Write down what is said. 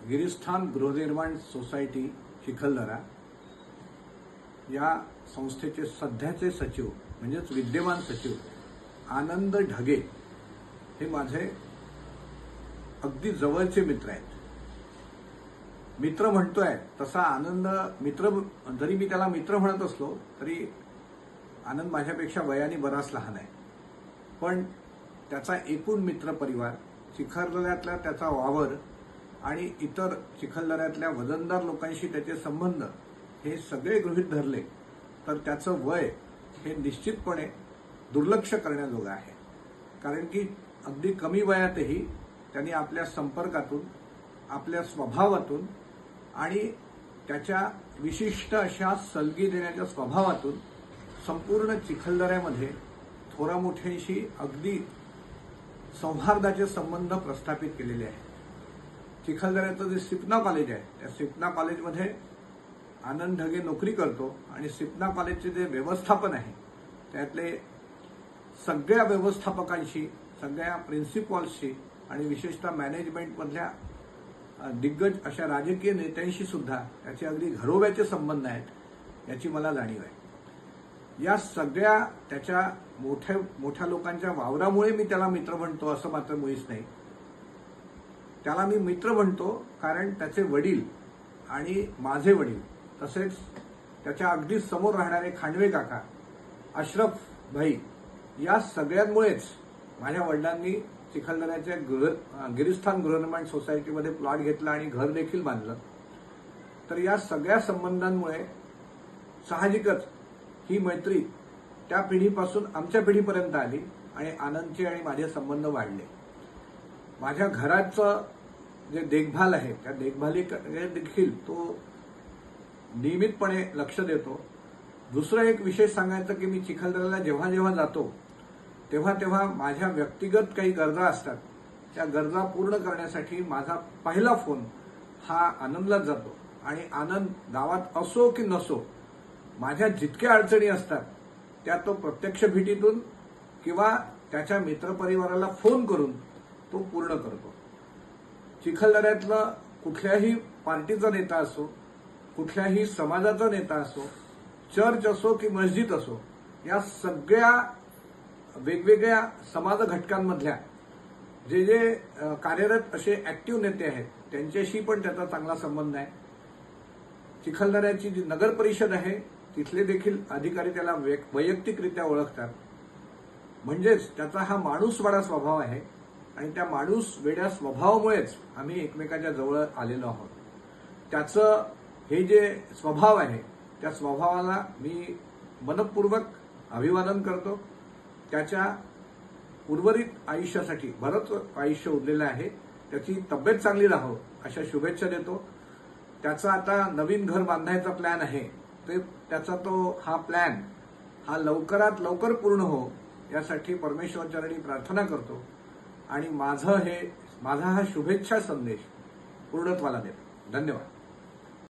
गिरीस्थान गृहनिर्माण सोसायटी चिखलदरा या संस्थेचे सध्याचे सचिव म्हणजेच विद्यमान सचिव आनंद ढगे हे माझे अगदी जवळचे मित्र आहेत. मित्र म्हणतोय तसा आनंद मित्र, जरी मी त्याला मित्र म्हणत असलो तरी आनंद माझ्यापेक्षा वयाने बराच लहान आहे. पण त्याचा एकूण मित्र परिवार, चिखलदऱ्यातला त्याचा वावर आणि इतर चिखलदऱ्यातल्या वजनदार लोकांशी त्याचे संबंध हे सगळे गृहीत धरले तर त्याचं वय हे निश्चितपणे दुर्लक्ष करण्याजोगं आहे. कारण की अगदी कमी वयातही त्यांनी आपल्या संपर्कातून, आपल्या स्वभावातून आणि त्याच्या विशिष्ट अशा सलगी देण्याच्या स्वभावातून संपूर्ण चिखलदऱ्यामध्ये थोरामोठ्यांशी अगदी सौहार्दाचे संबंध प्रस्थापित केलेले आहेत. चिखलदऱ्याचं जे सिपना कॉलेज आहे त्या सिपना कॉलेजमध्ये आनंद ढगे नोकरी करतो आणि सिपना कॉलेजचे जे व्यवस्थापन आहे त्यातले सगळ्या व्यवस्थापकांशी, सगळ्या प्रिन्सिपॉल्सशी आणि विशेषतः मॅनेजमेंटमधल्या दिग्गज अशा राजकीय नेत्यांशी सुद्धा त्याचे अगदी घरोब्याचे संबंध आहेत याची मला जाणीव आहे. या सगळ्या त्याच्या मोठ्या लोकांच्या वावरामुळे मी त्याला मित्र म्हणतो असं मात्र मुळीच नाही. त्याला मी मित्र म्हणतो कारण त्याचे वडील आणि माझे वडील तसेच त्याच्या अगदी समोर राहणारे खांडवे काका, अशरफ भाई या सगळ्यांमुळेच माझ्या वडिलांनी चिखलदऱ्याच्या गिरीस्थान गृहनिर्माण सोसायटीमध्ये प्लॉट घेतला आणि घर देखील बांधलं. तर या सगळ्या संबंधांमुळे साहजिकच ही मैत्री त्या पिढीपासून आमच्या पिढीपर्यंत आली आणि आनंदचे आणि माझे संबंध वाढले. माझ्या घराचं जे देखभाल आहे त्या देखभालीकडे देखील तो नियमितपणे लक्ष देतो. दुसरं एक विशेष सांगायचं की मी चिखलदऱ्याला जेव्हा जेव्हा जातो तेव्हा तेव्हा माझ्या व्यक्तिगत काही गरजा असतात, त्या गरजा पूर्ण करण्यासाठी माझा पहिला फोन हा आनंदलाच जातो. आणि आनंद गावात असो की नसो, माझ्या जितक्या अडचणी असतात त्या तो प्रत्यक्ष भेटीतून किंवा त्याच्या मित्रपरिवाराला फोन करून तो पूर्ण करतो. चिखलदऱ्यातलं कुठल्याही पार्टीचा नेता असो, कुठल्याही समाजाचा नेता असो, चर्च असो की मस्जिद असो, या सगळ्या वेगवेगळ्या समाज घटकांमधल्या जे जे कार्यरत असे ऍक्टिव्ह नेते आहेत त्यांच्याशी पण त्याचा चांगला संबंध आहे. चिखलदऱ्याची जी नगर परिषद आहे तिथले देखील अधिकारी त्याला वैयक्तिकरित्या ओळखतात. म्हणजेच त्याचा हा माणूसवाडा स्वभाव आहे आणि त्या माणूस वेड्या स्वभावामुळेच आम्ही एकमेकाच्या जवळ आलेलो आहोत. त्याचं हे जे स्वभाव आहे त्या स्वभावाला मी मनपूर्वक अभिवादन करतो. त्याच्या उर्वरित आयुष्यासाठी बरंच आयुष्य उरलेलं आहे, त्याची तब्येत चांगली राहो अशा शुभेच्छा देतो. त्याचा आता नवीन घर बांधायचा प्लॅन आहे, ते त्याचा हा प्लॅन हा लवकरात लवकर पूर्ण हो यासाठी परमेश्वरचरणी प्रार्थना करतो आणि माझा हा शुभेच्छा संदेश पूर्णत्वाला देतो. धन्यवाद.